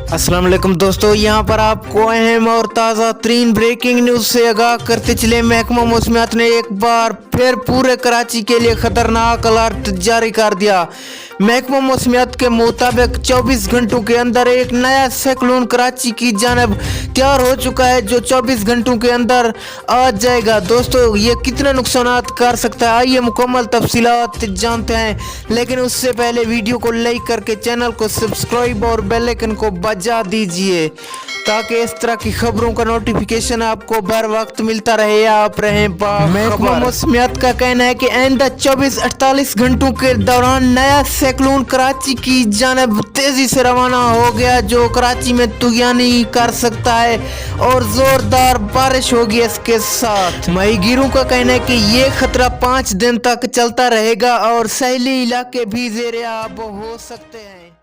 अस्सलाम वालेकुम दोस्तों, यहाँ पर आपको अहम और ताज़ा तरीन ब्रेकिंग न्यूज़ से आगाह करते चले। महकमा मौसमियात ने एक बार फिर पूरे कराची के लिए खतरनाक अलर्ट जारी कर दिया। महकमा मौसमियात के मुताबिक 24 घंटों के अंदर एक नया साइक्लोन कराची की जानब तैयार हो चुका है, जो 24 घंटों के अंदर आ जाएगा। दोस्तों, ये कितने नुकसानात कर सकता है, आइए मुकम्मल तफसीलात जानते हैं। लेकिन उससे पहले वीडियो को लाइक करके चैनल को सब्सक्राइब और बेल आइकन को बजा दीजिए, ताकि इस तरह की खबरों का नोटिफिकेशन आपको बर वक्त मिलता रहे। आप रहें महकमा मौसमियात का कहना है कि आइंदा 24-48 घंटों के दौरान नया साइक्लोन कराची की जानब तेजी से रवाना हो गया, जो कराची में तूफानी कर सकता है और जोरदार बारिश होगी। इसके साथ माहीगीरों का कहना है कि ये खतरा 5 दिन तक चलता रहेगा और सैली इलाके भी ज़ेरे आब हो सकते हैं।